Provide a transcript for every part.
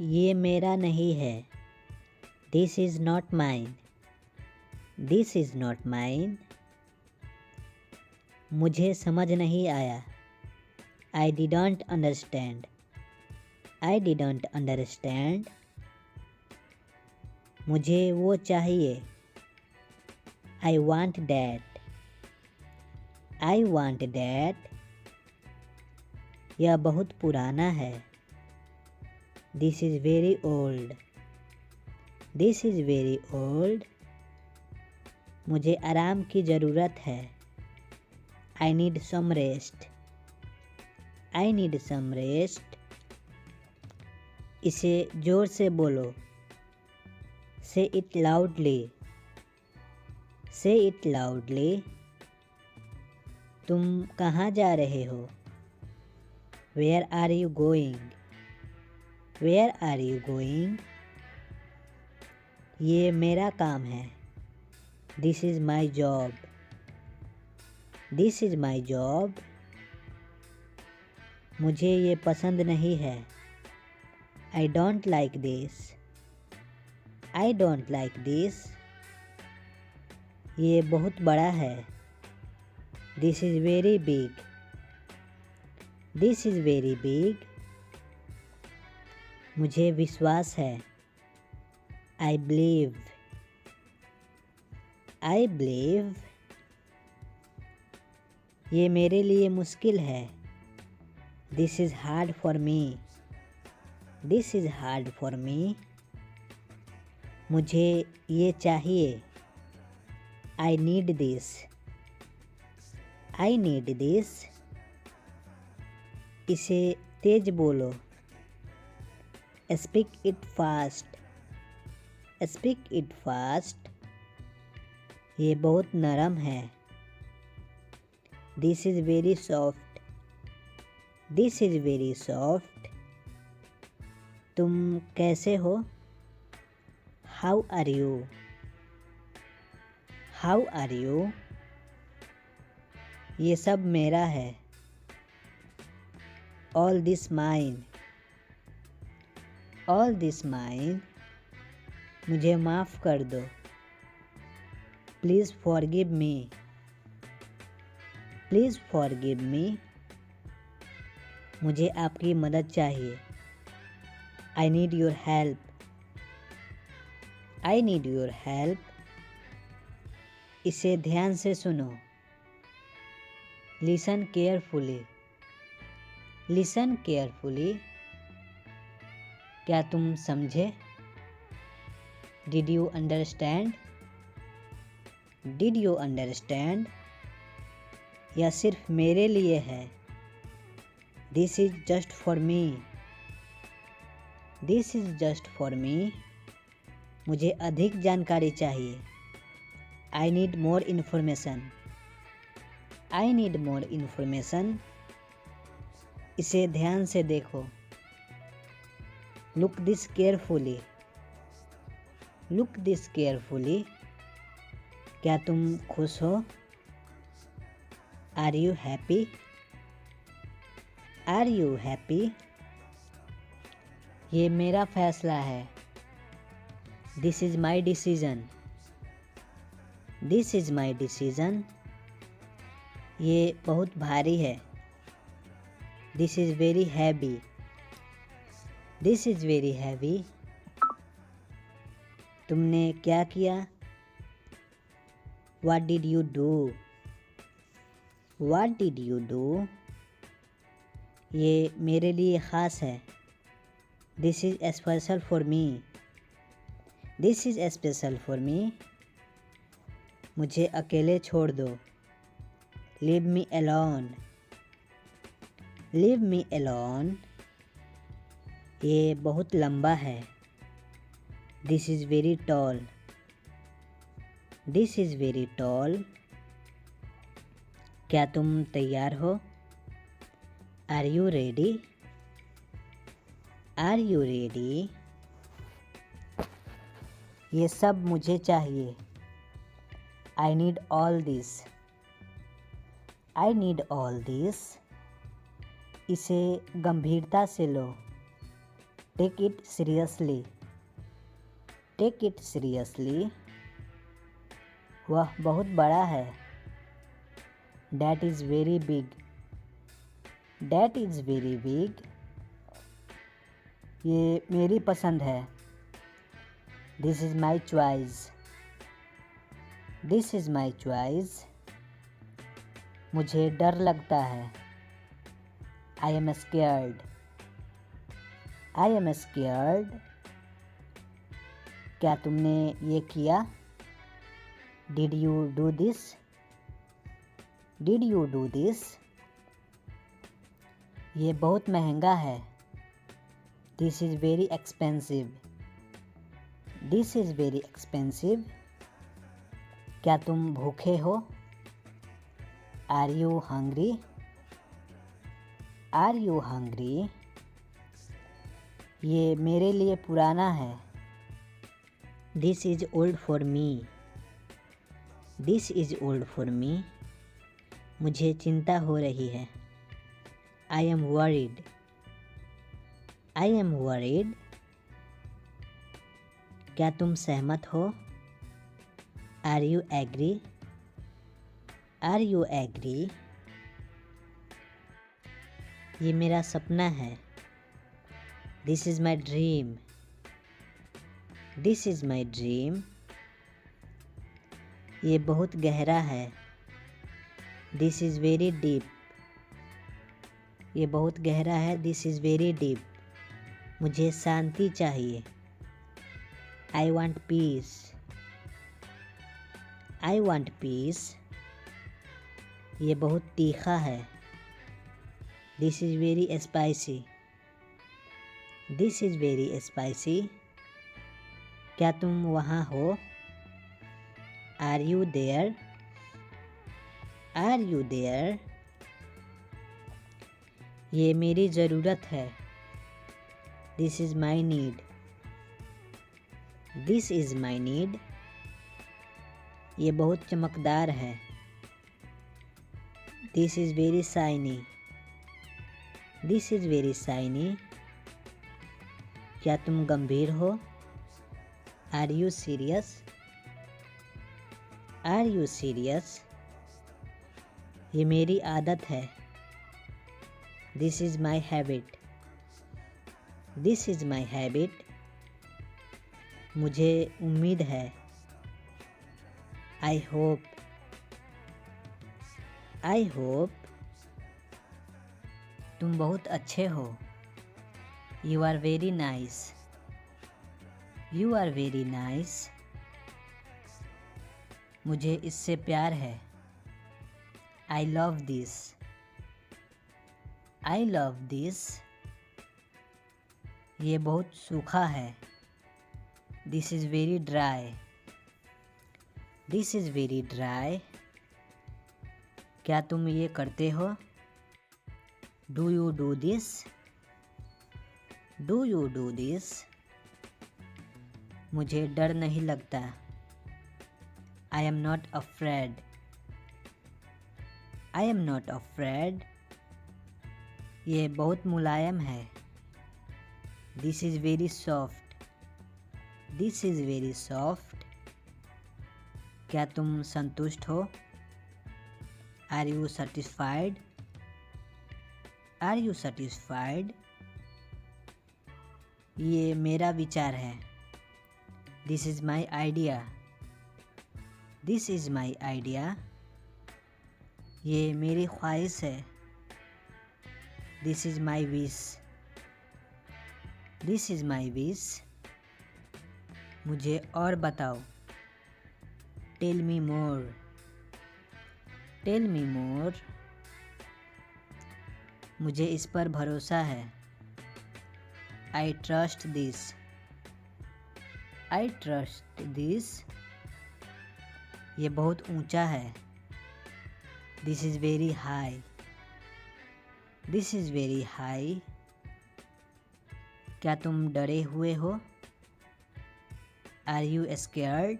ये मेरा नहीं है। This is not mine. This is not mine. मुझे समझ नहीं आया। I didn't understand. I didn't understand. मुझे वो चाहिए। I want that. I want that. यह बहुत पुराना है। This is very old. This is very old. मुझे आराम की ज़रूरत है। I need some rest. I need some rest. इसे ज़ोर से बोलो। Say it loudly. Say it loudly. तुम कहाँ जा रहे हो? Where are you going? Where are you going? ये मेरा काम है। This is my job. This is my job. मुझे ये पसंद नहीं है। I don't like this. I don't like this. ये बहुत बड़ा है। This is very big. This is very big. मुझे विश्वास है। I believe. I believe. ये मेरे लिए मुश्किल है। This is hard for me. This is hard for me. मुझे ये चाहिए। I need this. I need this. इसे तेज बोलो। Speak it fast. Speak it fast. ये बहुत नरम है। This is very soft. This is very soft. तुम कैसे हो? How are you? How are you? ये सब मेरा है। All this mine. All this mine. मुझे माफ़ कर दो। Please forgive me. Please forgive me. मुझे आपकी मदद चाहिए। I need your help. I need your help. इसे ध्यान से सुनो। Listen carefully. Listen carefully. क्या तुम समझे? Did you understand? Did you understand? यह सिर्फ मेरे लिए है। This is just for me. This is just for me. मुझे अधिक जानकारी चाहिए। I need more information. I need more information. इसे ध्यान से देखो। Look this carefully. Look this carefully. क्या तुम खुश हो? Are you happy? Are you happy? ये मेरा फैसला है। This is my decision. This is my decision. ये बहुत भारी है। This is very heavy. This is very heavy. तुमने क्या किया? What did you do? What did you do? ये मेरे लिए ख़ास है। This is special for me. This is special for me. मुझे अकेले छोड़ दो। Leave me alone. Leave me alone. ये बहुत लंबा है। This is very tall. This is very tall. क्या तुम तैयार हो? Are you ready? Are you ready? ये सब मुझे चाहिए। I need all this. I need all this. इसे गंभीरता से लो। Take it seriously. Take it seriously. वह बहुत बड़ा है। That is very big. That is very big. ये मेरी पसंद है। This is my choice. This is my choice. मुझे डर लगता है। I am scared. I am scared. क्या तुमने ये किया? Did you do this? Did you do this? ये बहुत महंगा है। This is very expensive. This is very expensive. क्या तुम भूखे हो? Are you hungry? Are you hungry? ये मेरे लिए पुराना है। This is old for me. This is old for me. मुझे चिंता हो रही है। I am worried. I am worried. क्या तुम सहमत हो? Are you agree? Are you agree? ये मेरा सपना है। This is my dream. This is my dream. ये बहुत गहरा है। This is very deep. ये बहुत गहरा है। This is very deep. मुझे शांति चाहिए। I want peace. I want peace. ये बहुत तीखा है। This is very spicy. This is very spicy. क्या तुम वहाँ हो? Are you there? Are you there? ये मेरी ज़रूरत है। This is my need. This is my need. ये बहुत चमकदार है। This is very shiny. This is very shiny. क्या तुम गंभीर हो? Are you serious? Are you serious? ये मेरी आदत है। This is my habit. This is my habit. मुझे उम्मीद है। I hope. I hope. तुम बहुत अच्छे हो। You are very nice. You are very nice. मुझे इससे प्यार है। I love this. I love this. ये बहुत सूखा है। This is very dry. This is very dry. क्या तुम ये करते हो? Do you do this? Do you do this? मुझे डर नहीं लगता। I am not afraid. I am not afraid. ये बहुत मुलायम है। This is very soft. This is very soft. क्या तुम संतुष्ट हो? Are you satisfied? Are you satisfied? ये मेरा विचार है। This is my idea. This is my idea. ये मेरी ख्वाहिश है। This is my wish. This is my wish. मुझे और बताओ। Tell me more. Tell me more. मुझे इस पर भरोसा है। I trust this. I trust this. ये बहुत ऊंचा है। This is very high. This is very high. क्या तुम डरे हुए हो? Are you scared?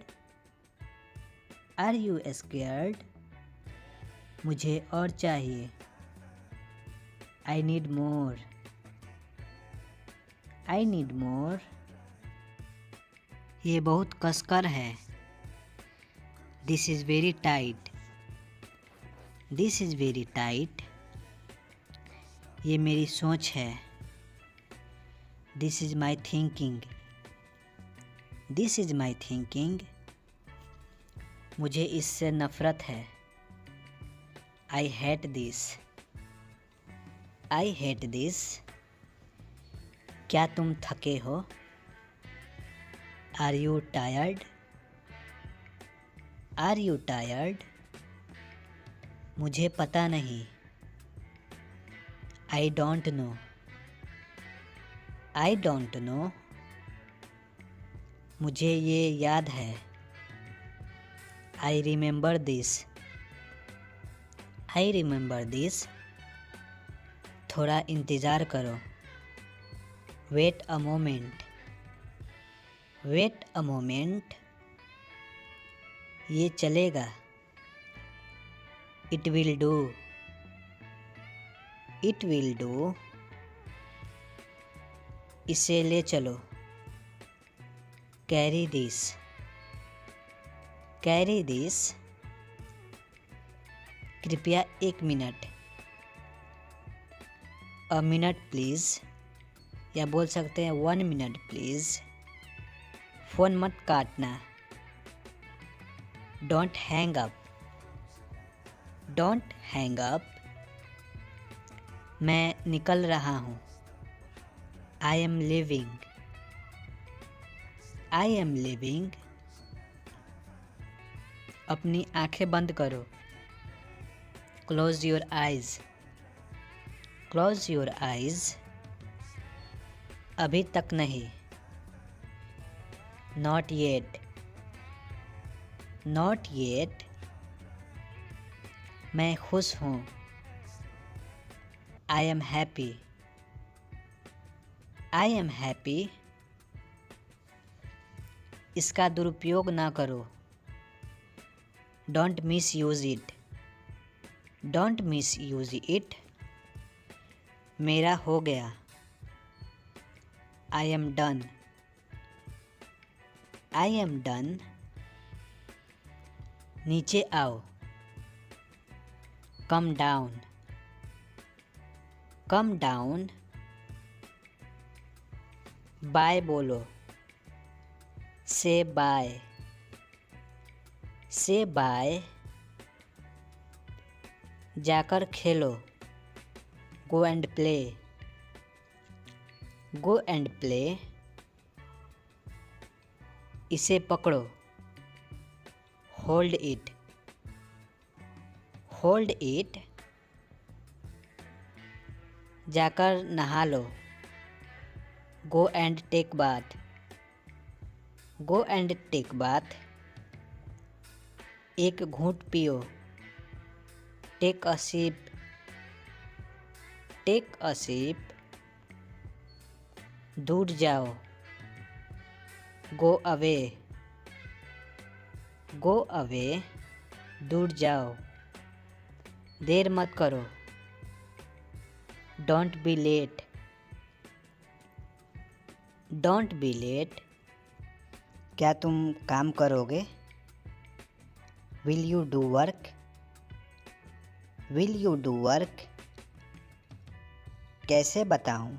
Are you scared? मुझे और चाहिए। I need more. I need more. ये बहुत कसकर है. This is very tight. This is very tight. ये मेरी सोच है. This is my thinking. This is my thinking. मुझे इससे नफ़रत है. I hate this. I hate this. क्या तुम थके हो? Are you tired? Are you tired? मुझे पता नहीं. I don't know. I don't know. मुझे ये याद है. I remember this. I remember this. थोड़ा इंतज़ार करो. Wait a moment. Wait a moment. ये चलेगा. It will do. It will do. इसे ले चलो. Carry this. Carry this. कृपया 1 मिनट. A minute please. या बोल सकते हैं 1 मिनट प्लीज़. फ़ोन मत काटना. Don't hang up. Don't hang up. मैं निकल रहा हूँ. I am leaving. I am leaving. अपनी आंखें बंद करो. Close your eyes. Close your eyes. अभी तक नहीं. Not yet. Not yet. मैं खुश हूँ. I am happy. I am happy. इसका दुरुपयोग ना करो. Don't misuse it. Don't misuse it. मेरा हो गया. I am done. I am done. नीचे आओ. Come down. Come down. Bye बोलो. Say bye. Say bye. जाकर खेलो. Go and play. Go and play. इसे पकड़ो. Hold it. Hold it. जाकर नहा लो. Go and take bath. Go and take bath. एक घूंट पियो. Take a sip. Take a sip. दूर जाओ. Go away. Go away. दूर जाओ. देर मत करो. Don't be late. Don't be late. क्या तुम काम करोगे? Will you do work? Will you do work? कैसे बताऊं?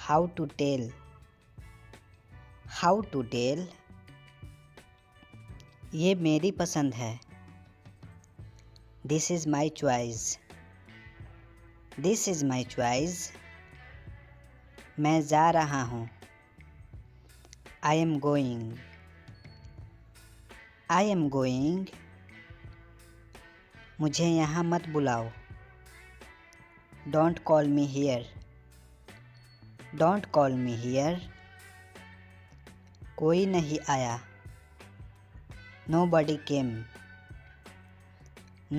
How to tell? How to tell? ये मेरी पसंद है. This is my choice. This is my choice. मैं जा रहा हूँ. I am going. I am going. मुझे यहाँ मत बुलाओ. Don't call me here. Don't call me here. कोई नहीं आया. Nobody came.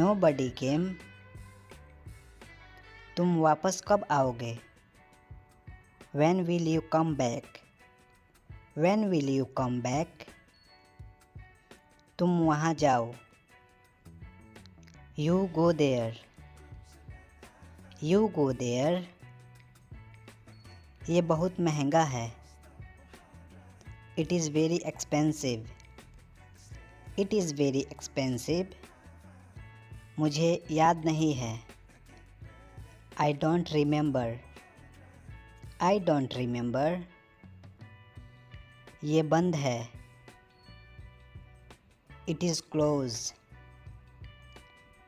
Nobody came. तुम वापस कब आओगे? When will you come back? When will you come back? तुम वहाँ जाओ. You go there. You go there. ये बहुत महंगा है। It is very expensive. It is very expensive. मुझे याद नहीं है। I don't remember. I don't remember. ये बंद है। It is close.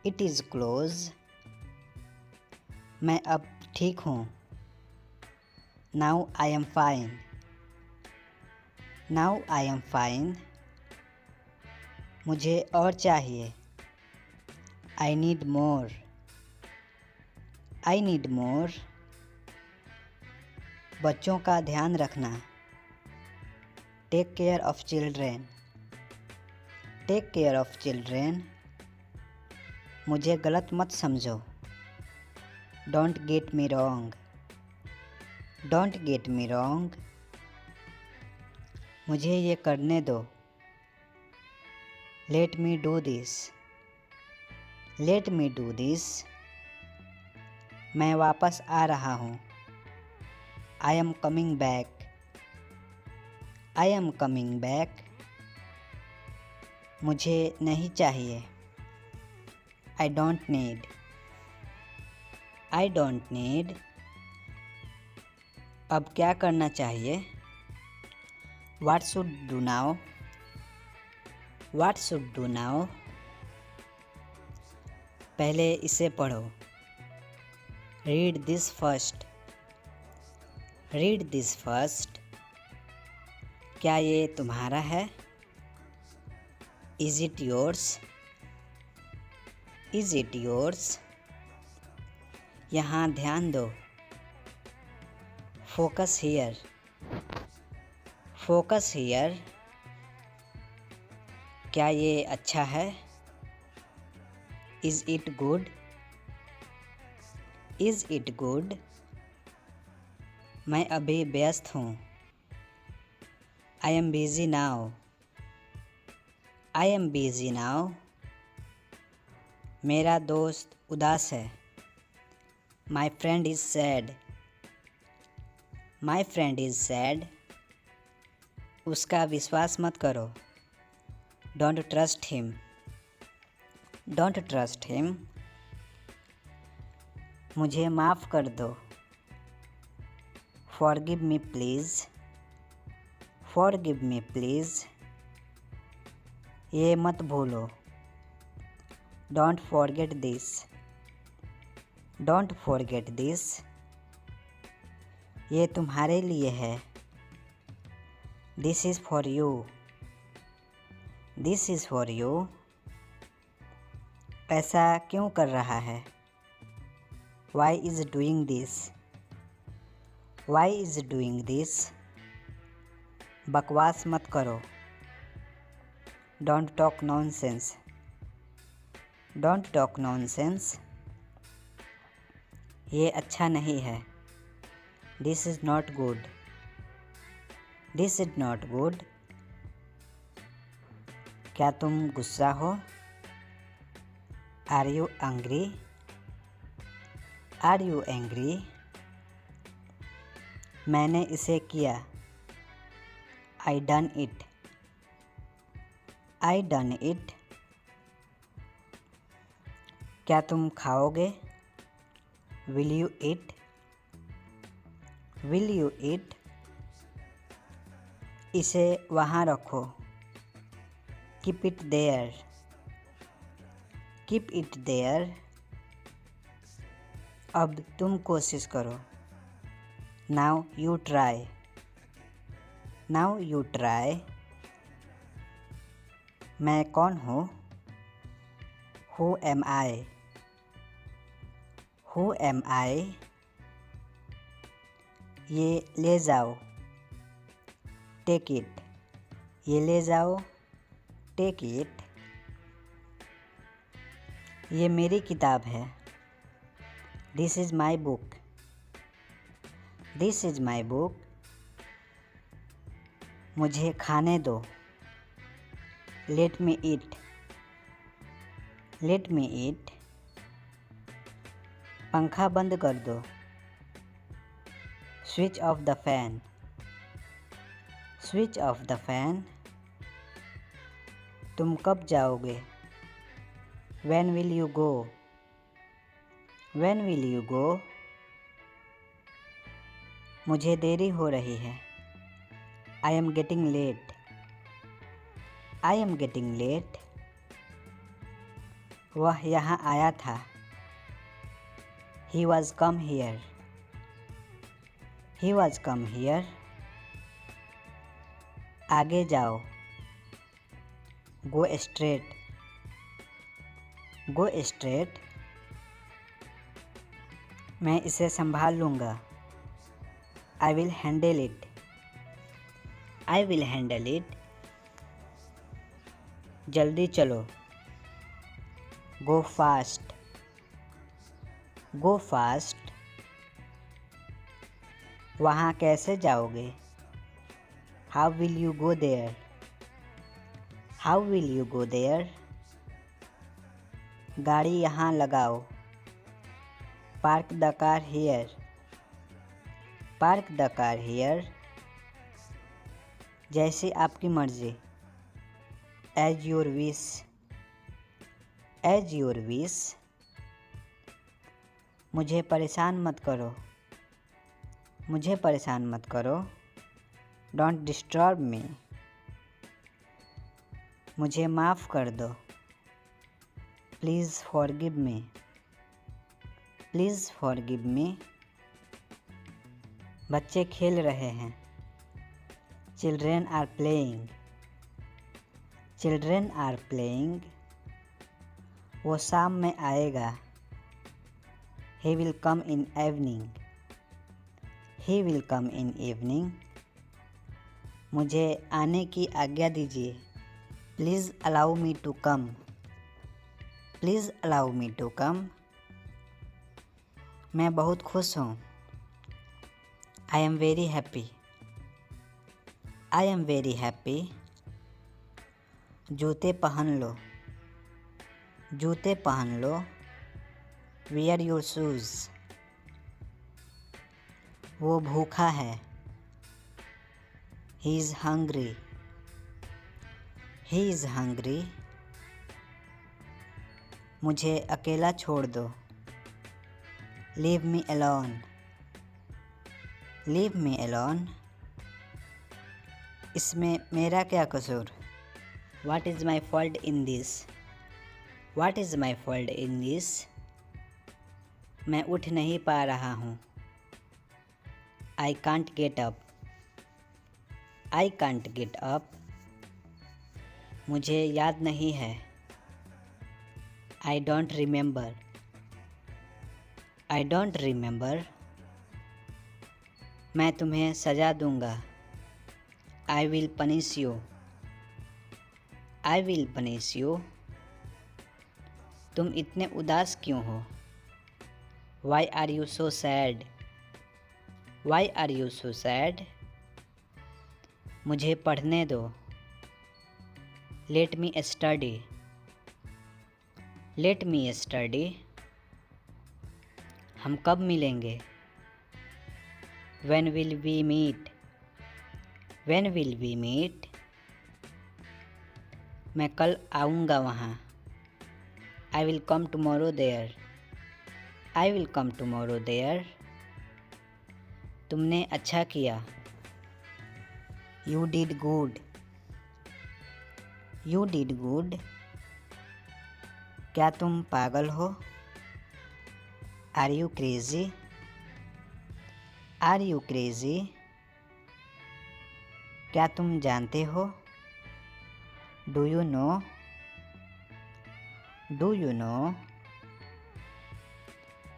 It is close. मैं अब ठीक हूँ। Now I am fine. Now I am fine. मुझे और चाहिए। I need more. I need more. बच्चों का ध्यान रखना। Take care of children. Take care of children. मुझे गलत मत समझो। Don't get me wrong. Don't get me wrong. मुझे ये करने दो। Let me do this. Let me do this. मैं वापस आ रहा हूँ। I am coming back. I am coming back. मुझे नहीं चाहिए। I don't need. I don't need. अब क्या करना चाहिए? What should do now? What should do now? पहले इसे पढ़ो। Read this first. Read this first. क्या ये तुम्हारा है? Is it yours? Is it yours? यहाँ ध्यान दो। Focus here. Focus here. क्या ये अच्छा है? Is it good? Is it good? मैं अभी व्यस्त हूँ। I am busy now. I am busy now. मेरा दोस्त उदास है। My friend is sad. My friend is sad. उसका विश्वास मत करो। Don't trust him. Don't trust him. मुझे माफ़ कर दो। Forgive me please. Forgive me please. ये मत भूलो। Don't forget this. Don't forget this. ये तुम्हारे लिए है। This is for you. This is for you. ऐसा क्यों कर रहा है? Why is doing this? Why is doing this? बकवास मत करो। Don't talk nonsense. Don't talk nonsense. ये अच्छा नहीं है। This is not good. This is not good. क्या तुम गुस्सा हो? Are you angry? Are you angry? मैंने इसे किया। I done it. I done it. क्या तुम खाओगे? Will you eat? Will you eat? इसे वहाँ रखो। Keep it there. Keep it there. अब तुम कोशिश करो। Now you try. Now you try. मैं कौन हूँ? Who am I? Who am I? ये ले जाओ। Take it. ये ले जाओ। Take it. ये मेरी किताब है। This is my book. This is my book. मुझे खाने दो। Let me eat. Let me eat. पंखा बंद कर दो। Switch off the fan. Switch off the fan. तुम कब जाओगे? When will you go? When will you go? मुझे देरी हो रही है। I am getting late. I am getting late. वह यहाँ आया था। He was come here. He was come here. आगे जाओ। Go straight. Go straight. मैं इसे संभाल लूँगा। I will handle it. I will handle it. जल्दी चलो। Go fast. Go fast. वहाँ कैसे जाओगे? How will you go there? How will you go there? गाड़ी यहाँ लगाओ। Park the car here. Park the car here. जैसी आपकी मर्जी। As your wish. As your wish. मुझे परेशान मत करो। मुझे परेशान मत करो। Don't disturb me. मुझे माफ़ कर दो। Please forgive me. Please forgive me. बच्चे खेल रहे हैं। Children are playing. Children are playing. वो शाम में आएगा। He will come in evening. He will come in evening. मुझे आने की आज्ञा दीजिए। Please allow me to come. Please allow me to come. मैं बहुत खुश हूँ। I am very happy. I am very happy. जूते पहन लो। जूते पहन लो। Wear your shoes. वो भूखा है। He is hungry. He is hungry. मुझे अकेला छोड़ दो। Leave me alone. Leave me alone. इसमें मेरा क्या कसूर? What is my fault in this? What is my fault in this? मैं उठ नहीं पा रहा हूँ। I can't get up. I can't get up. मुझे याद नहीं है। I don't remember. I don't remember. मैं तुम्हें सजा दूंगा। I will punish you. I will punish you. तुम इतने उदास क्यों हो? Why are you so sad? Why are you so sad? मुझे पढ़ने दो। Let me study. Let me study. हम कब मिलेंगे? When will we meet? When will we meet? मैं कल आऊँगा वहाँ। I will come tomorrow there. I will come tomorrow there. तुमने अच्छा किया। You did good. You did good. क्या तुम पागल हो? Are you crazy? Are you crazy? क्या तुम जानते हो? Do you know? Do you know?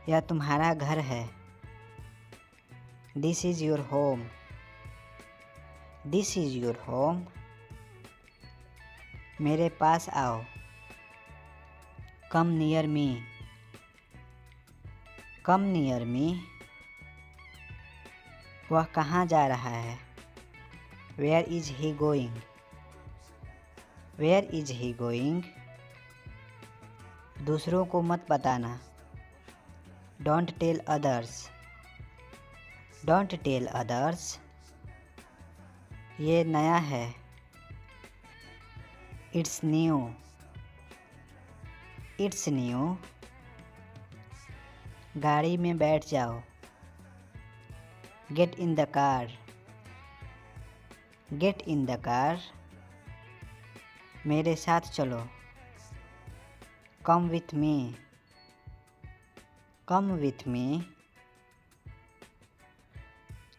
यह तुम्हारा घर है। This is your home. This is your home. मेरे पास आओ। Come near me. Come near me. वह कहाँ जा रहा है? Where is he going? Where is he going? दूसरों को मत बताना। Don't tell others. Don't tell others, ये नया है। It's new, it's new. गाड़ी में बैठ जाओ। Get in the car, get in the car. मेरे साथ चलो। कम विथ मी, कम विथ मी।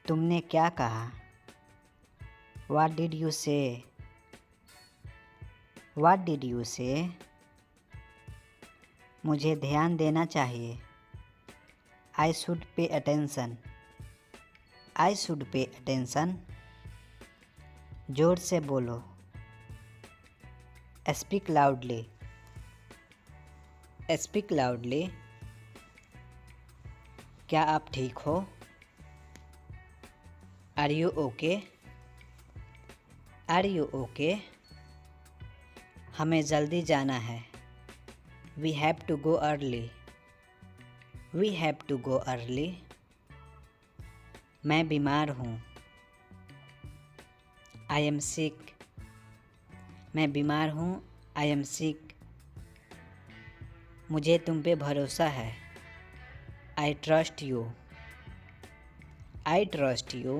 तुमने क्या कहा? What did you say? What did you say? मुझे ध्यान देना चाहिए। I should pay attention. I should pay attention. जोर से बोलो। Speak loudly. Speak loudly. क्या आप ठीक हो? Are you okay? Are you okay? हमें जल्दी जाना है। We have to go early. We have to go early. मैं बीमार हूँ। I am sick. मैं बीमार हूँ। I am sick. मुझे तुम पे भरोसा है। I trust you. I trust you.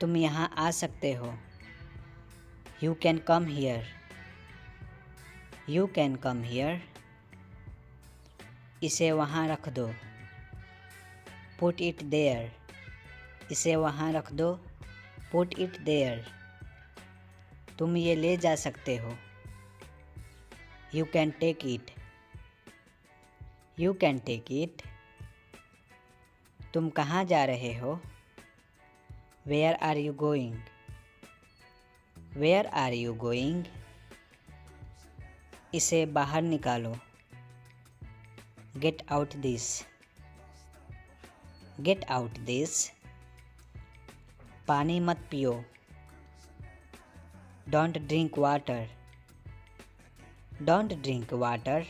तुम यहाँ आ सकते हो। You can come here. You can come here. इसे वहाँ रख दो। Put it there. इसे वहाँ रख दो। Put it there. तुम ये ले जा सकते हो। You can take it. You can take it. तुम कहाँ जा रहे हो? Where are you going? Where are you going? इसे बाहर निकालो। Get out this. Get out this. पानी मत पियो। Don't drink water. Don't drink water.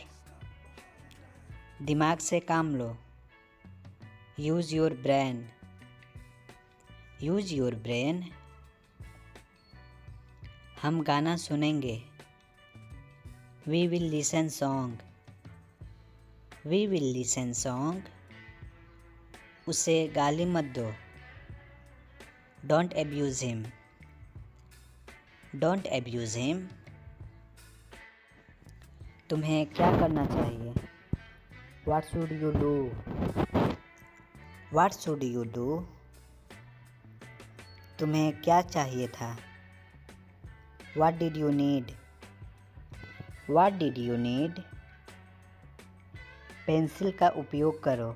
दिमाग से काम लो। Use your brain. Use your brain. हम गाना सुनेंगे। We will listen song. We will listen song. उसे गाली मत दो। Don't abuse him. Don't abuse him. तुम्हें क्या करना चाहिए? What should you do? What should you do? तुम्हें क्या चाहिए था? What did you need? What did you need? Pencil का उपयोग करो।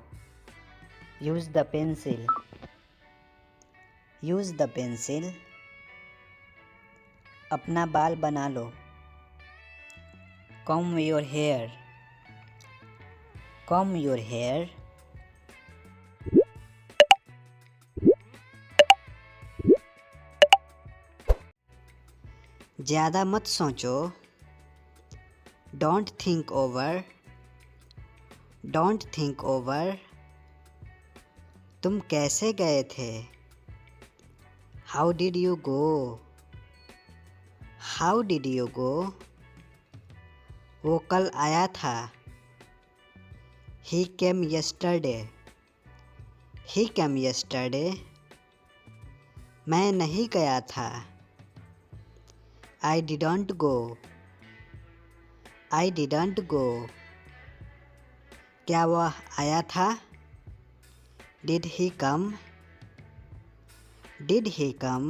Use the pencil. Use the pencil. अपना बाल बना लो। Comb your hair. Comb your hair. ज़्यादा मत सोचो। Don't think over. Don't think over. तुम कैसे गए थे? How did you go? How did you go? वो कल आया था। He came yesterday. He came yesterday. मैं नहीं गया था। I didn't go. I didn't go. क्या वह आया था? Did he come? Did he come?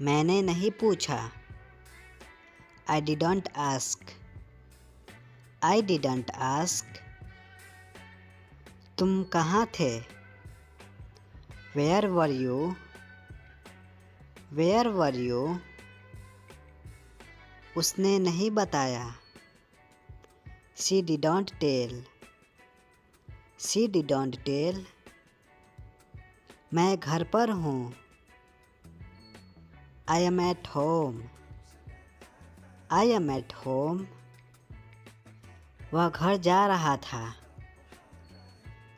मैंने नहीं पूछा। I didn't ask. I didn't ask. तुम कहाँ थे? Where were you? Where were you? उसने नहीं बताया। She didn't tell. She didn't tell. मैं घर पर हूँ। I am at home. I am at home. वह घर जा रहा था।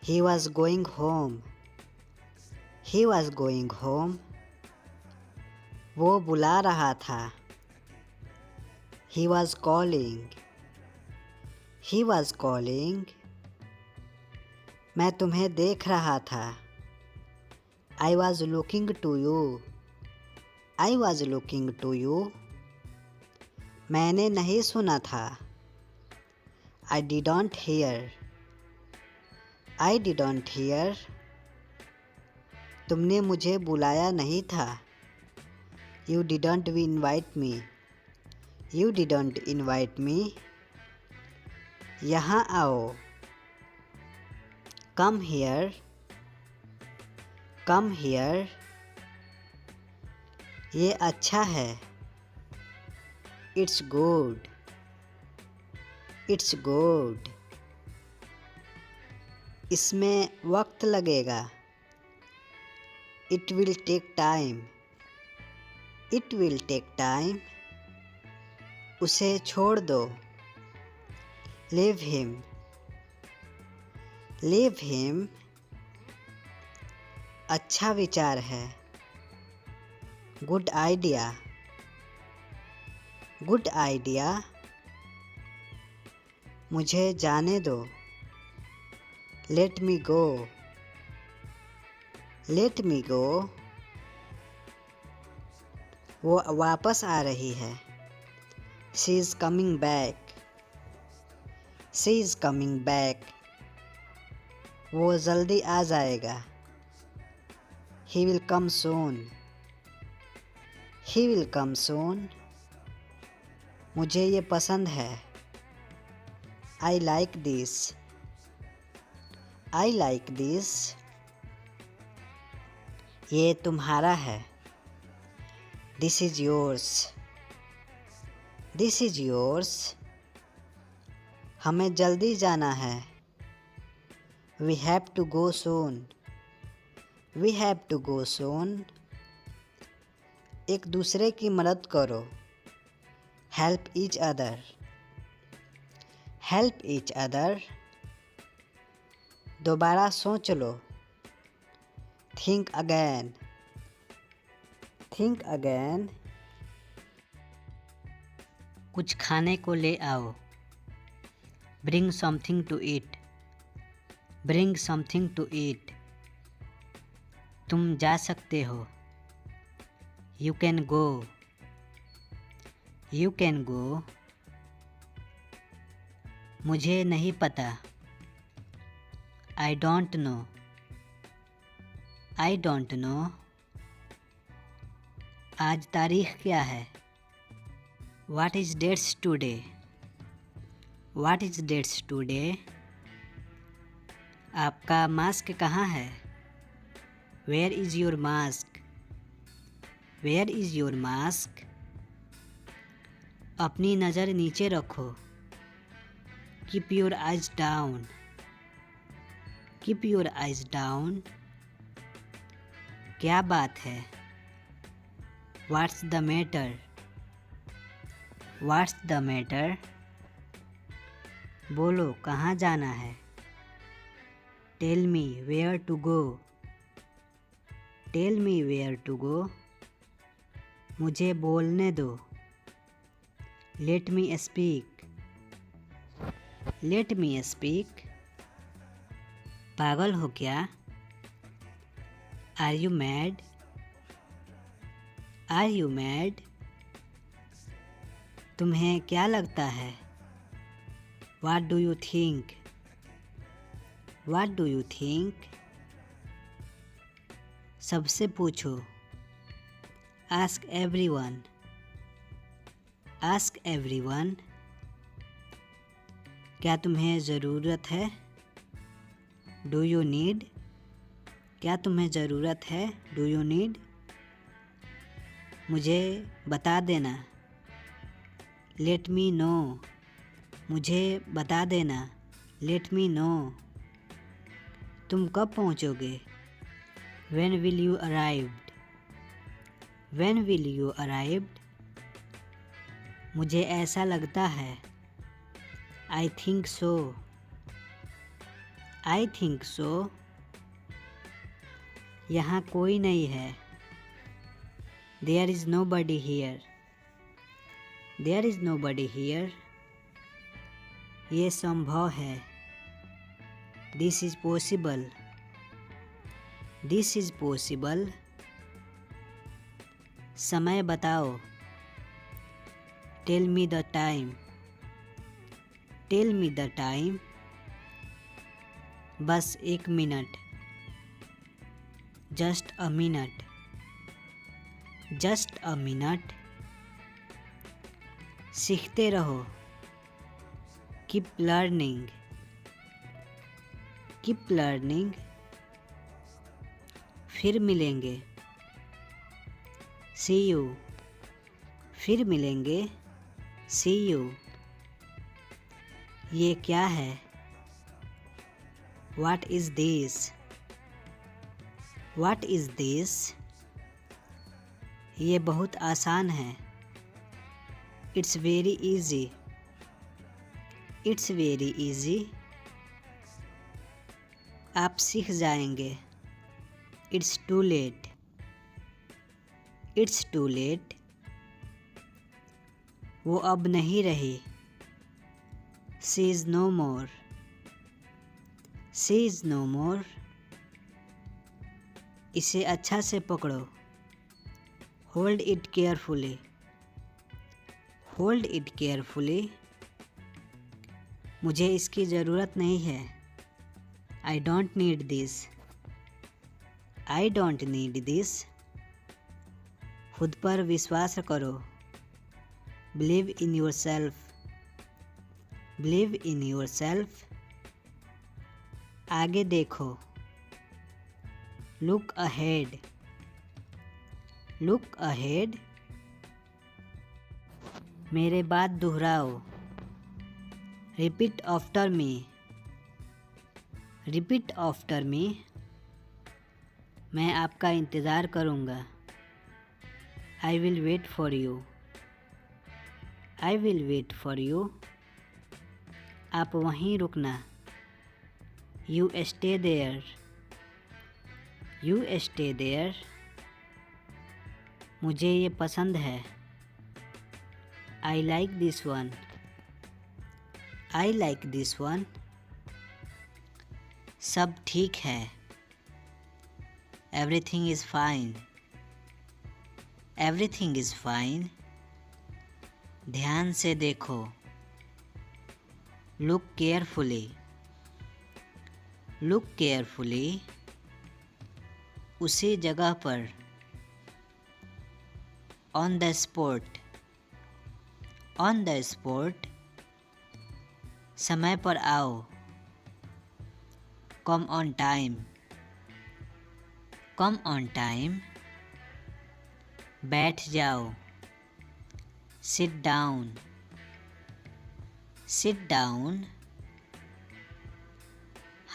He was going home. He was going home. वो बुला रहा था. He was calling. He was calling. मैं तुम्हें देख रहा था. I was looking to you. I was looking to you. मैंने नहीं सुना था. I didn't hear. I didn't hear. तुमने मुझे बुलाया नहीं था. You didn't invite me. You didn't invite me. यहाँ आओ. Come here. Come here. ये अच्छा है. It's good. It's good. इसमें वक्त लगेगा. It will take time. It will take time. उसे छोड़ दो. Leave him. Leave him. अच्छा विचार है. Good idea. Good idea. मुझे जाने दो. Let me go. Let me go. वो वापस आ रही है. She is coming back. She is coming back. वो जल्दी आ जाएगा. He will come soon. He will come soon. मुझे ये पसंद है. I like this. I like this. ये तुम्हारा है. This is yours. This is yours. हमें जल्दी जाना है. We have to go soon. We have to go soon. एक दूसरे की मदद करो. Help each other. Help each other. दोबारा सोच लो. Think again. Think again. कुछ खाने को ले आओ. Bring something to eat. Bring something to eat. तुम जा सकते हो. You can go. You can go. मुझे नहीं पता. I don't know. I don't know. आज तारीख क्या है? What is dates today? What is dates today? आपका मास्क कहाँ है? Where is your mask? Where is your mask? अपनी नज़र नीचे रखो. Keep your eyes down. Keep your eyes down. क्या बात है? What's the matter? What's the matter? बोलो कहाँ जाना है? Tell me where to go. Tell me where to go. मुझे बोलने दो. Let me speak. Let me speak. पागल हो क्या? Are you mad? Are you mad? तुम्हें क्या लगता है? What do you think? What do you think? सबसे पूछो. Ask everyone. Ask everyone. क्या तुम्हें ज़रूरत है? Do you need? क्या तुम्हें ज़रूरत है? Do you need? मुझे बता देना. Let me know. मुझे बता देना. Let me know. तुम कब पहुँचोगे? When will you arrive? When will you arrive? मुझे ऐसा लगता है. I think so. I think so. यहाँ कोई नहीं है। There is nobody here. There is nobody here. ये संभव है। This is possible. This is possible. समय बताओ। Tell me the time. Tell me the time. बस 1 minute. Just a minute. Just a minute. सीखते रहो। Keep learning. Keep learning. फिर मिलेंगे। See you. फिर मिलेंगे। See you. ये क्या है? What is this? What is this? ये बहुत आसान है। It's very easy. It's very easy. आप सीख जाएंगे। It's too late. It's too late. वो अब नहीं रही। She is no more. She is no more. इसे अच्छा से पकड़ो। Hold it carefully. Hold it carefully. मुझे इसकी ज़रूरत नहीं है। I don't need this. I don't need this. खुद पर विश्वास करो। Believe in yourself. Believe in yourself. आगे देखो। Look ahead. Look ahead. मेरे बात दोहराओ। Repeat after me. Repeat after me. मैं आपका इंतज़ार करूँगा। I will wait for you. I will wait for you. आप वहीं रुकना। You stay there. You stay there. मुझे ये पसंद है। I like this one. I like this one. सब ठीक है। Everything is fine. Everything is fine. ध्यान से देखो। Look carefully. Look carefully. उसी जगह पर। On the spot. On the spot. समय पर आओ। Come on time. Come on time. बैठ जाओ। Sit down. Sit down.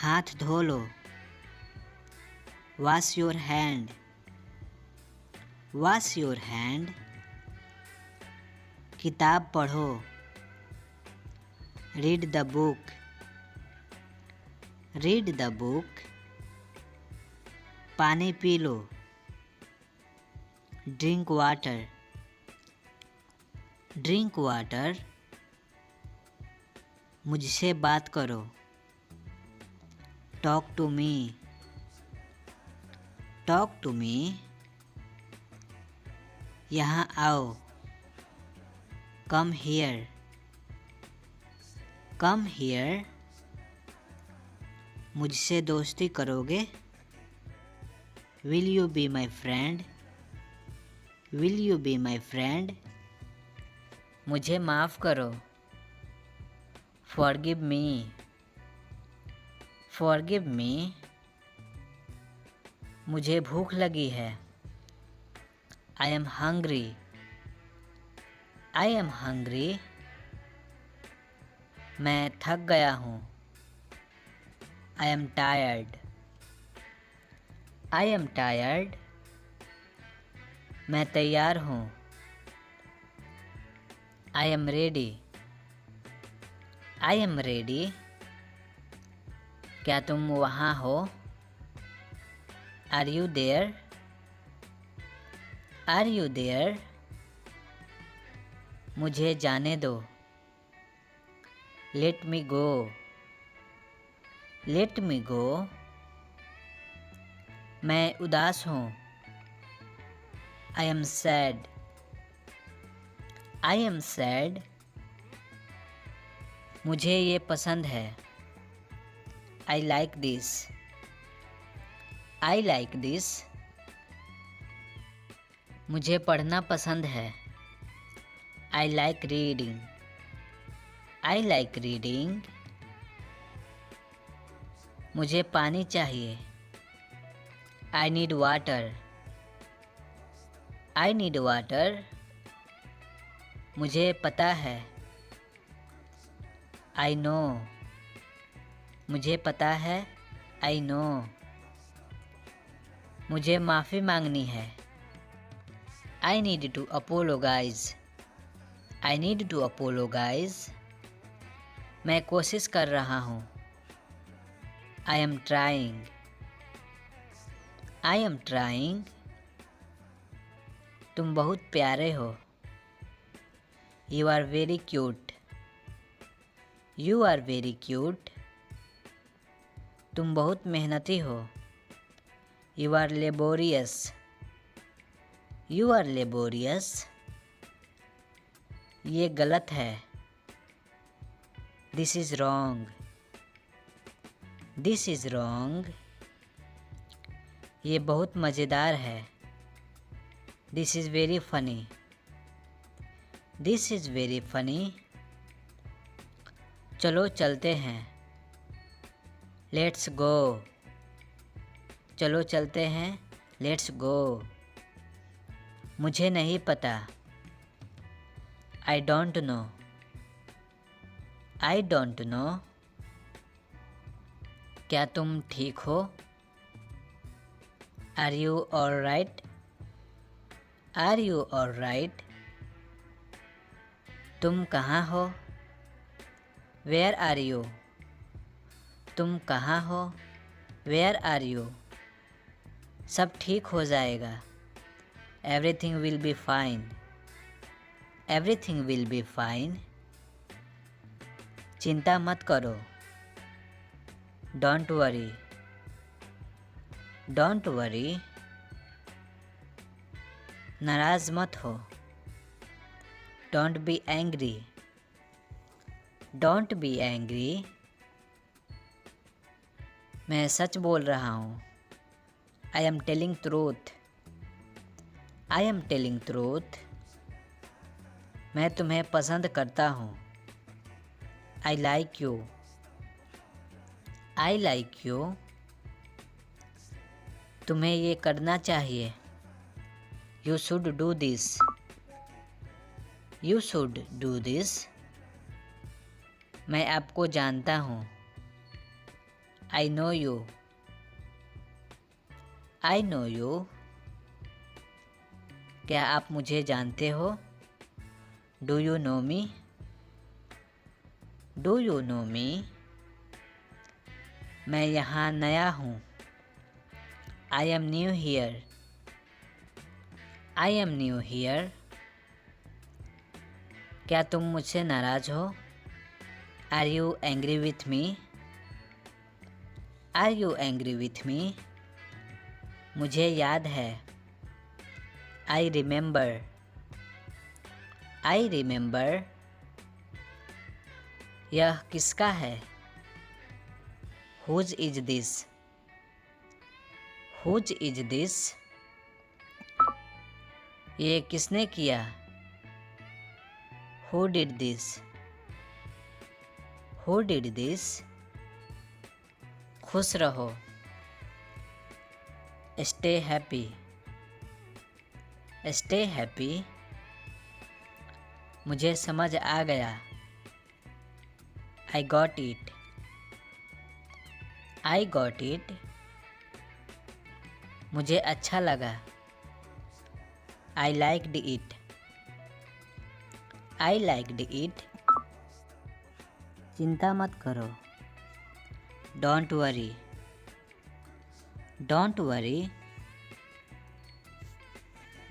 हाथ धो लो। Wash your hand. Wash your hand. किताब पढ़ो। Read the book. Read the book. पानी P low. Drink water. Drink water. मुझसे बात करो। Talk to me. Talk to me. यहाँ आओ। Come here. Come here. मुझसे दोस्ती करोगे? Will you be my friend? Will you be my friend? मुझे माफ़ करो। Forgive me. Forgive me. मुझे भूख लगी है। I am hungry. I am hungry. मैं थक गया हूँ। I am tired. I am tired. मैं तैयार हूँ। I am ready. I am ready. क्या तुम वहाँ हो? Are you there? Are you there? मुझे जाने दो। Let me go. Let me go. मैं उदास हूँ। I am sad. I am sad. मुझे ये पसंद है। I like this. I like this. मुझे पढ़ना पसंद है। I like reading. I like reading. मुझे पानी चाहिए। I need water. I need water. मुझे पता है। I know. मुझे पता है। I know. मुझे माफ़ी मांगनी है। I need to apologise. I need to apologise. मैं कोशिश कर रहा हूँ। I am trying. I am trying. तुम बहुत प्यारे हो। You are very cute. You are very cute. तुम बहुत मेहनती हो। You are laborious. You are laborious. ये गलत है। This is wrong. This is wrong. ये बहुत मज़ेदार है। This is very funny. This is very funny. चलो चलते हैं। Let's go. चलो चलते हैं। Let's go. मुझे नहीं पता। I don't know. I don't know. क्या तुम ठीक हो? Are you alright? Are you alright? तुम कहाँ हो? Where are you? तुम कहाँ हो? Where are you? सब ठीक हो जाएगा। Everything will be fine. Everything will be fine. चिंता मत करो। Don't worry. Don't worry. नाराज़ मत हो। Don't be angry. Don't be angry. मैं सच बोल रहा हूँ। I am telling truth. I am telling truth. मैं तुम्हें पसंद करता हूँ। I like you. I like you. तुम्हें ये करना चाहिए। You should do this. You should do this. मैं आपको जानता हूँ। I know you. I know you. क्या आप मुझे जानते हो? Do you know me? Do you know me? मैं यहाँ नया हूँ। I am new here. I am new here. क्या तुम मुझसे नाराज़ हो? Are you angry with me? Are you angry with me? मुझे याद है। I remember. I remember. यह किसका है? Whose is this? Whose is this? ये किसने किया? Who did this? Who did this? खुश रहो। Stay happy. Stay happy. मुझे समझ आ गया। I got it. I got it. मुझे अच्छा लगा। I liked it. I liked it. चिंता मत करो। Don't worry, don't worry.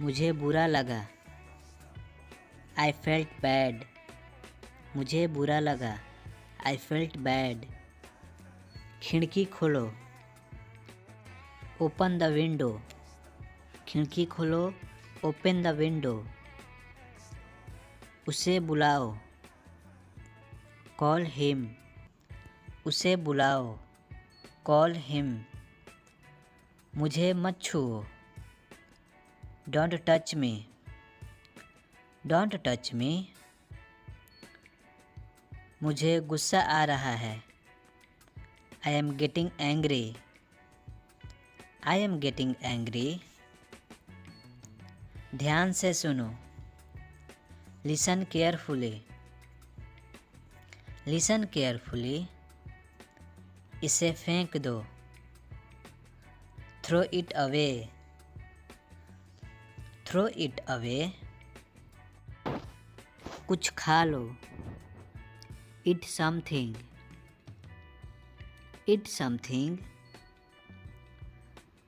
मुझे बुरा लगा, आई फेल्ट बैड, मुझे बुरा लगा, आई फेल्ट बैड। खिड़की खोलो, ओपन द विंडो, खिड़की खोलो, ओपन द विंडो। उसे बुलाओ, कॉल हिम, उसे बुलाओ, कॉल हिम। मुझे मत छुओ, don't touch me, don't touch me. मुझे गुस्सा आ रहा है, I am getting angry, I am getting angry. ध्यान से सुनो, लिसन केयरफुली, लिसन केयरफुली। इसे फेंक दो, throw it away, throw it away. कुछ खा लो, ईट समथिंग, ईट समथिंग।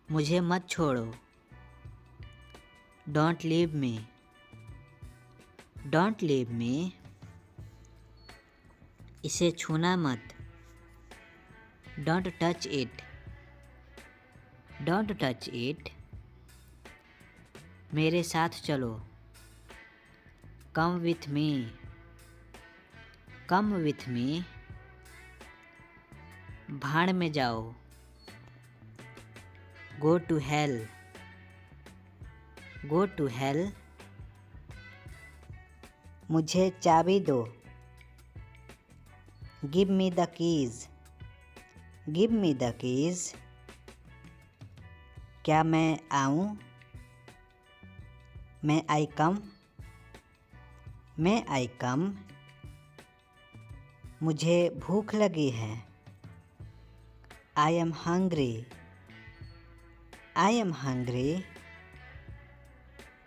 मुझे मत छोड़ो, don't leave me, don't leave me. इसे छूना मत, don't touch it, don't touch it. मेरे साथ चलो, कम विथ मी, कम विथ मी। भाड़ में जाओ, go to hell, go to hell. मुझे चाबी दो, give me the keys, give me the keys. क्या मैं आऊँ, मैं आई कम, मैं आई कम। मुझे भूख लगी है, I am hungry, I am hungry.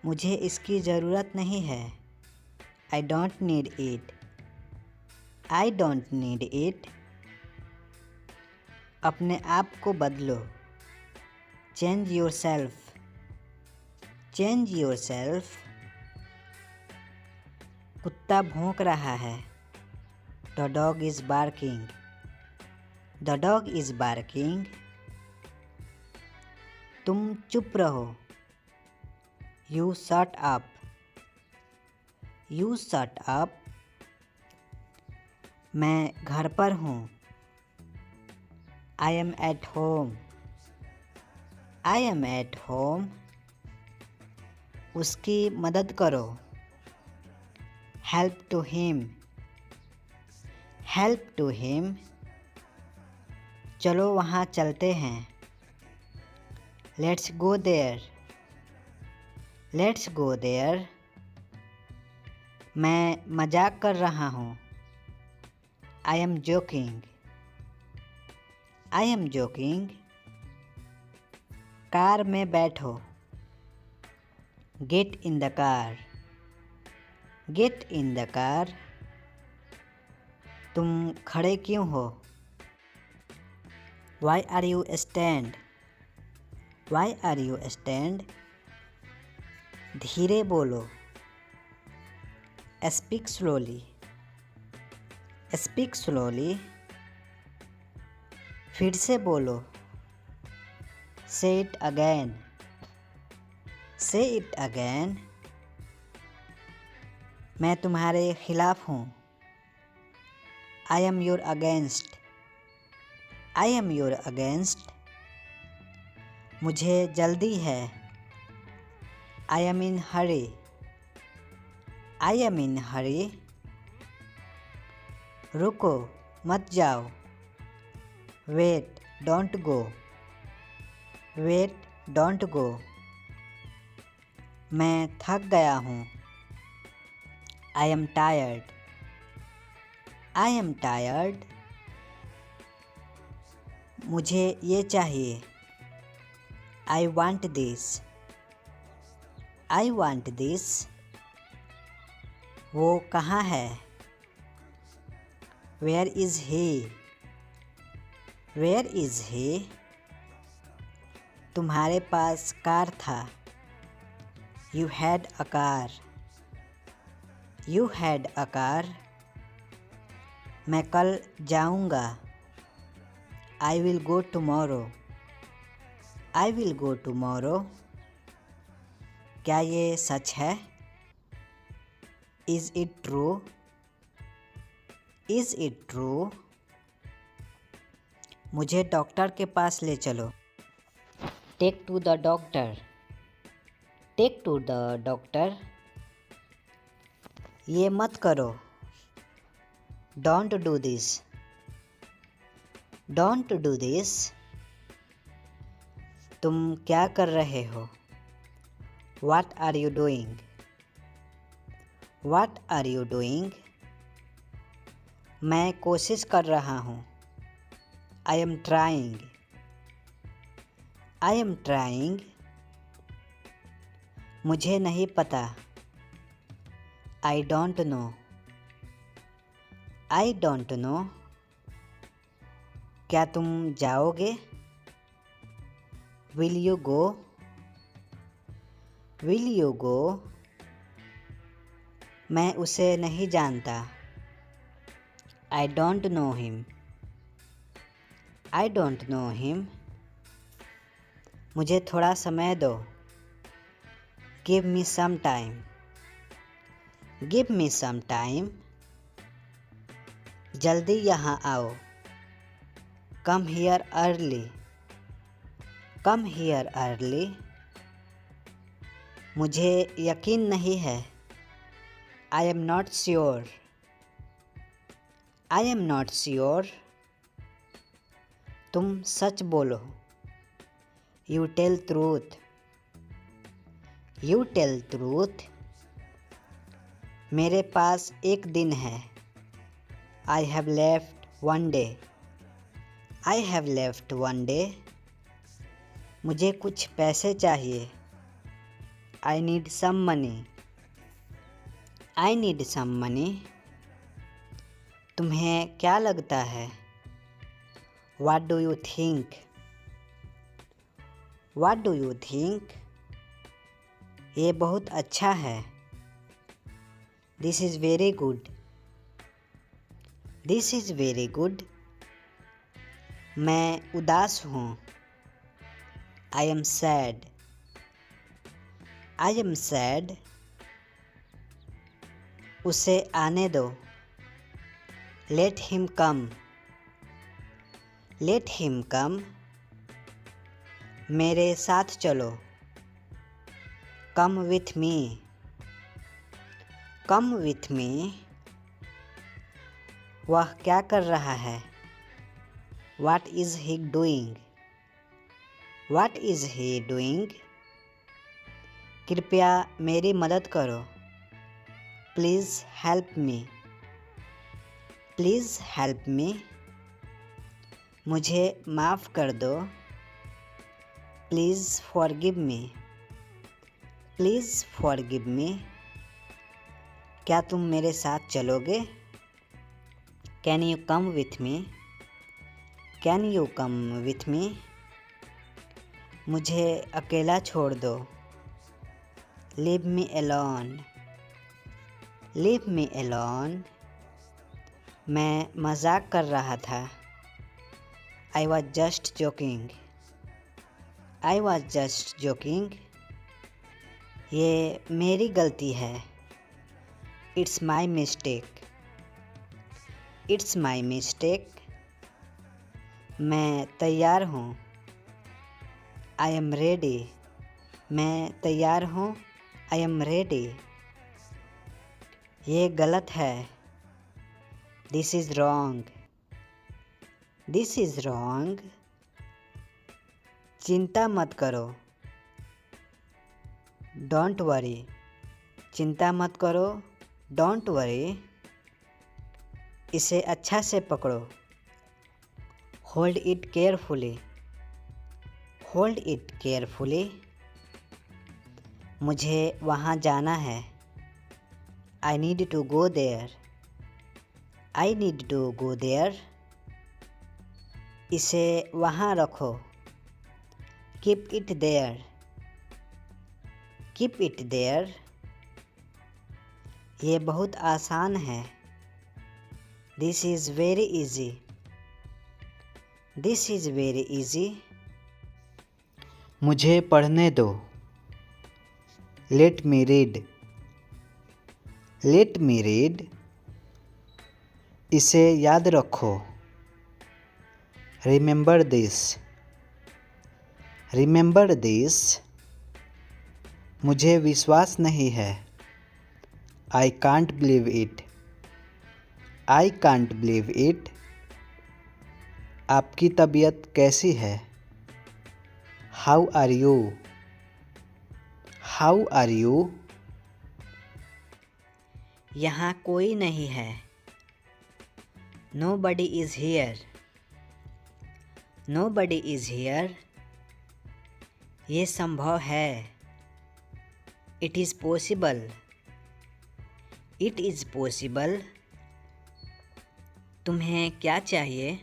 मुझे इसकी ज़रूरत नहीं है, I don't need it, I don't need it. अपने आप को बदलो, change your self, change your self. कुत्ता भौंक रहा है, the dog is barking, the dog is barking. तुम चुप रहो, you shut up, you shut up. मैं घर पर हूँ, I M at home, I am at home. उसकी मदद करो, help to him, help to him. चलो वहाँ चलते हैं, let's go there, let's go there. मैं मजाक कर रहा हूँ, I am joking, I am joking. Car में बैठो, get in the car, get in the car. तुम खड़े क्यों हो, why are you stand, why are you stand. धीरे बोलो, स्पीक स्लोली, स्पीक स्लोली। फिर से बोलो, से इट अगैन, से इट अगैन। मैं तुम्हारे खिलाफ हूँ, I am your against, I am your against. मुझे जल्दी है, I M in Hari, I am इन हरी। रुको, मत जाओ, wait don't go, wait don't go. मैं थक गया हूँ, I am tired, I am tired. मुझे ये चाहिए, I want this, I want this. वो कहाँ है, where is he, where is he? तुम्हारे पास कार था। You had a car. You had a car. मैं कल जाऊँगा। I will go tomorrow. I will go tomorrow. क्या ये सच है? Is it true? Is it true? मुझे डॉक्टर के पास ले चलो। Take to the doctor. Take to the doctor. ये मत करो। Don't do this. Don't do this. तुम क्या कर रहे हो? What are you doing? What are you doing? मैं कोशिश कर रहा हूँ। I am trying. I am trying. मुझे नहीं पता। I don't know. I don't know. क्या तुम जाओगे? Will you go? Will you go? मैं उसे नहीं जानता। I don't know him. I don't know him. मुझे थोड़ा समय दो। Give me some time. Give me some time. जल्दी यहाँ आओ। Come here early. Come here early. मुझे यकीन नहीं है। I am not sure. I am not sure. तुम सच बोलो। You tell truth. You tell truth. मेरे पास एक दिन है। I have left one day. I have left one day. मुझे कुछ पैसे चाहिए। I need some money. I need some money. तुम्हें क्या लगता है? What do you think? What do you think? ये बहुत अच्छा है। This is very good. This is very good. मैं उदास हूँ। I am sad. I am sad. उसे आने दो। Let him come. Let him come. मेरे साथ चलो। Come with me. Come with me. वह क्या कर रहा है? What is he doing? What is he doing? कृपया मेरी मदद करो। Please help me. Please help me. मुझे माफ़ कर दो। Please forgive me. Please forgive me. क्या तुम मेरे साथ चलोगे? Can you come with me? Can you come with me? मुझे अकेला छोड़ दो। Leave me alone. Leave me alone. मैं मजाक कर रहा था। I was just joking. I was just joking. ये मेरी गलती है। It's my mistake. It's my mistake. मैं तैयार हूँ। I am ready. मैं तैयार हूँ। I am ready. ये गलत है। This is wrong. This is wrong. चिंता मत करो। Don't worry. चिंता मत करो। Don't worry. इसे अच्छा से पकड़ो। Hold it carefully. Hold it carefully. मुझे वहाँ जाना है। I need to go there. I need to go there. इसे वहाँ रखो। Keep it there. Keep it there. ये बहुत आसान है। This is very easy. This is very easy. मुझे पढ़ने दो। Let me read. Let me read. इसे याद रखो। Remember this. Remember this. मुझे विश्वास नहीं है। I can't believe it. I can't believe it. आपकी तबीयत कैसी है? How are you? How are you? यहाँ कोई नहीं है। Nobody is here. Nobody is here. ये संभव है। It is possible. It is possible. तुम्हें क्या चाहिए?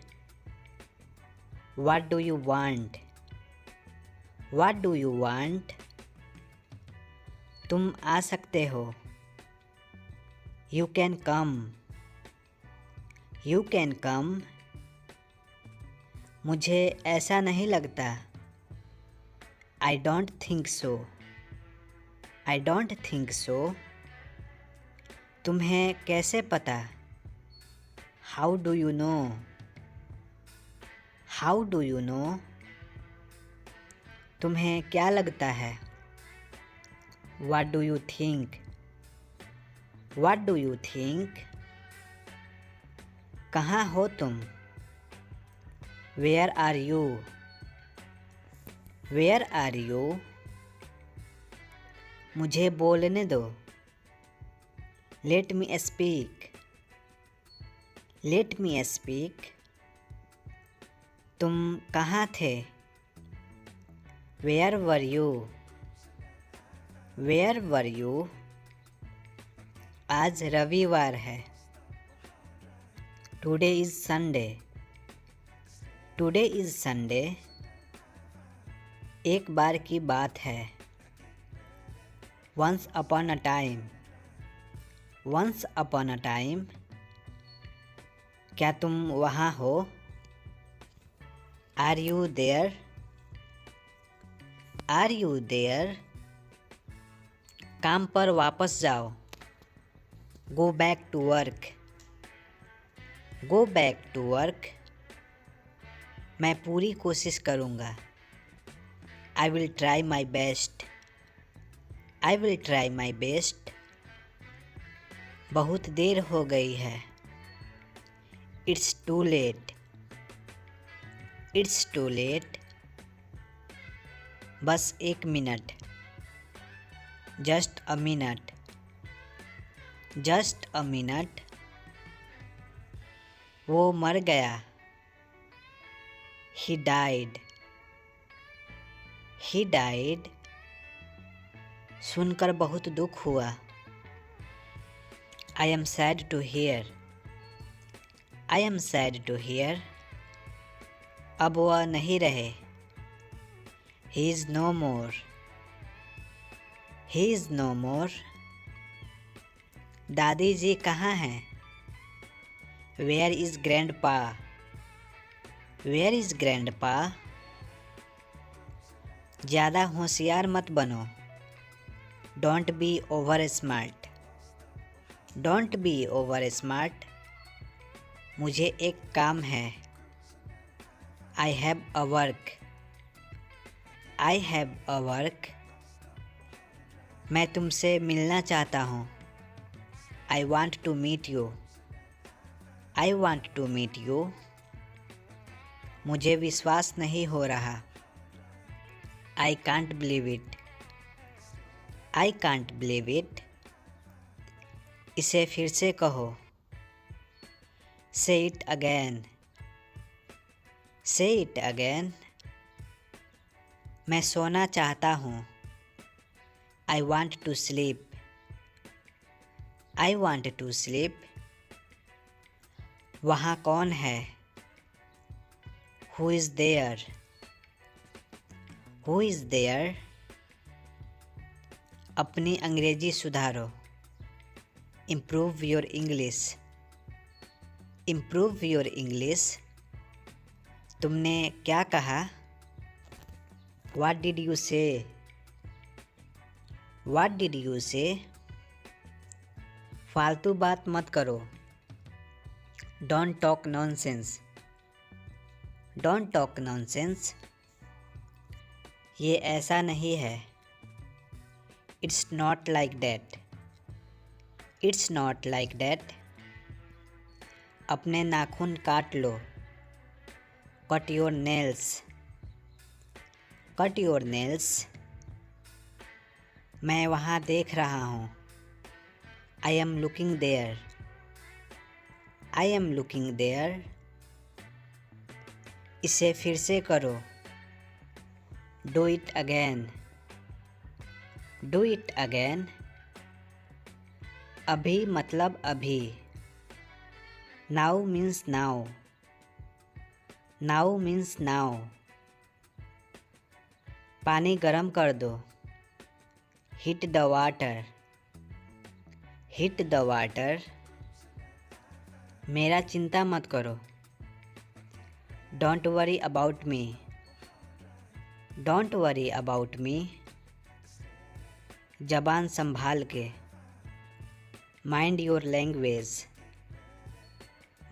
What do you want? What do you want? तुम आ सकते हो। You can come. You can come. मुझे ऐसा नहीं लगता। I don't think so. I don't think so. तुम्हें कैसे पता? How do you know? How do you know? तुम्हें क्या लगता है? What do you think? What do you think? कहाँ हो तुम? Where are you? Where are you? मुझे बोलने दो। Let me speak. Let me speak. तुम कहाँ थे? Where were you? Where were you? आज रविवार है। Today is Sunday. Today is Sunday. एक बार की बात है। Once upon a time. Once upon a time. क्या तुम वहाँ हो? Are you there? Are you there? काम पर वापस जाओ। Go back to work. Go back to work. मैं पूरी कोशिश करूँगा। I will try my best. I will try my best. बहुत देर हो गई है। It's too late. It's too late. बस एक minute. Just a minute. Just a minute. वो मर गया। He died. He died. सुनकर बहुत दुख हुआ। I am sad to hear. I am sad to hear. अब वह नहीं रहे। He is no more. He is no more. दादी जी कहाँ हैं? Where is grandpa? Where is grandpa? ज़्यादा होशियार मत बनो। Don't be over smart. Don't be over smart. मुझे एक काम है। I have a work. I have a work. मैं तुमसे मिलना चाहता हूँ। I want to meet you. I want to meet you. मुझे विश्वास नहीं हो रहा। I can't believe it. I can't believe it. इसे फिर से कहो। Say it again. Say it again. मैं सोना चाहता हूँ। I want to sleep. I want to sleep. वहाँ कौन है? Who is there, who is there. अपनी अंग्रेजी सुधारो, improve your English, improve your English. तुमने क्या कहा, what did you say, what did you say. फालतू बात मत करो, don't talk nonsense, don't talk nonsense. ये ऐसा नहीं है, it's not like that, it's not like that. अपने नाखून काट लो, cut your nails, cut your nails. मैं वहाँ देख रहा हूँ, I am looking there, I am looking there. इसे फिर से करो, do it again, do it again. अभी मतलब अभी, now means now, now means now. पानी गरम कर दो, heat the water, heat the water. मेरा चिंता मत करो, don't worry about me, don't worry about me. जबान संभाल के, mind your language,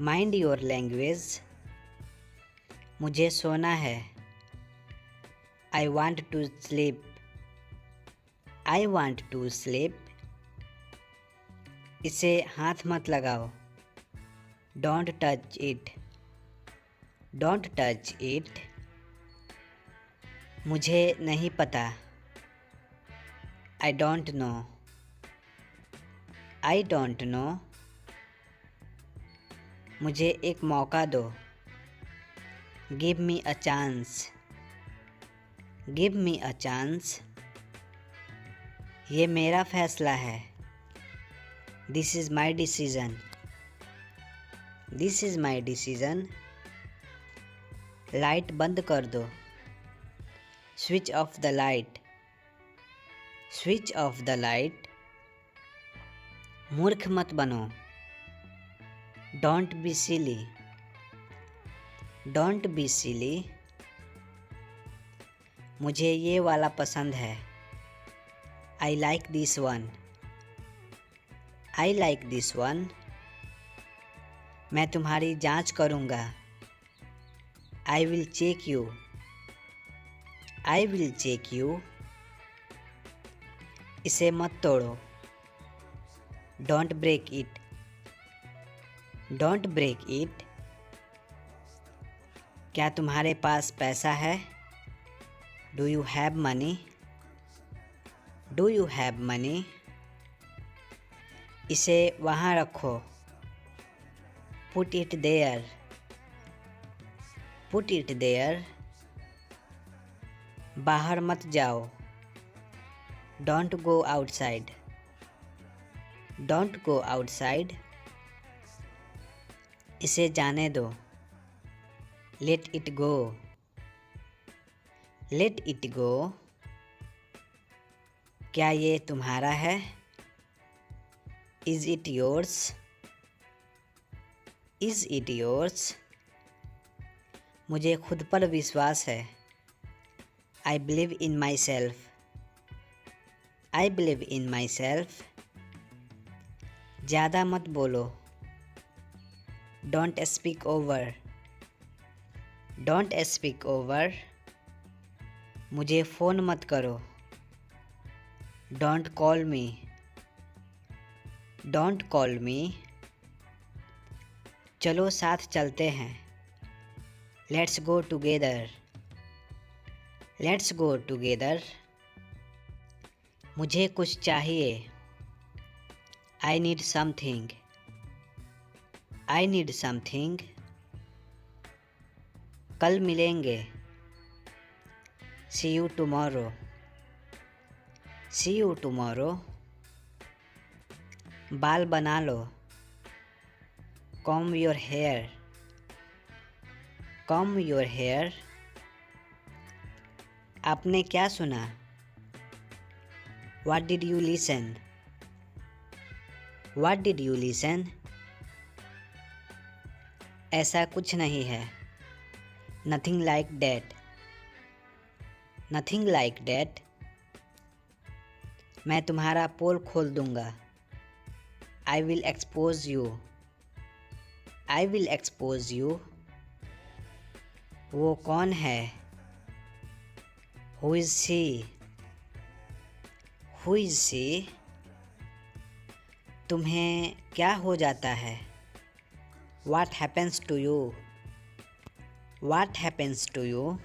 mind your language. मुझे सोना है, I want to sleep, I want to sleep. इसे हाथ मत लगाओ, don't touch it, don't touch it. मुझे नहीं पता, I don't know, I don't no. मुझे एक मौका दो, give me a chance, give me a chance. ये मेरा फैसला है, this is my decision, this is my decision. Light बंद कर दो, switch off the light, switch off the light. मूर्ख मत बनो, don't be silly, don't be silly. मुझे ये वाला पसंद है, I like this one, I like this one. मैं तुम्हारी जांच करूँगा, I will check you, I will check you. इसे मत तोड़ो, don't break it, don't break it. क्या तुम्हारे पास पैसा है, do you have money, do you have money. इसे वहाँ रखो, put it there, put it there. बाहर मत जाओ, don't go outside, don't go outside. इसे जाने दो, let it go, let it go. क्या ये तुम्हारा है, is it yours, is it yours. मुझे खुद पर विश्वास है, I believe in myself, I believe in myself. ज़्यादा मत बोलो, don't speak over, don't speak over. मुझे फ़ोन मत करो, don't call me, don't call me. चलो साथ चलते हैं, let's go together, let's go together. मुझे कुछ चाहिए, I need something, I need something. कल मिलेंगे, see you tomorrow, see you tomorrow. बाल बना लो, comb your hair, comb your hair. आपने क्या सुना? What did you listen? What did you listen? ऐसा कुछ नहीं है। Nothing like that. Nothing like that. मैं तुम्हारा पोल खोल दूंगा। I will expose you. I will expose you. वो कौन है? Who is she? Who is she? तुम्हें क्या हो जाता है? What happens to you? What happens to you?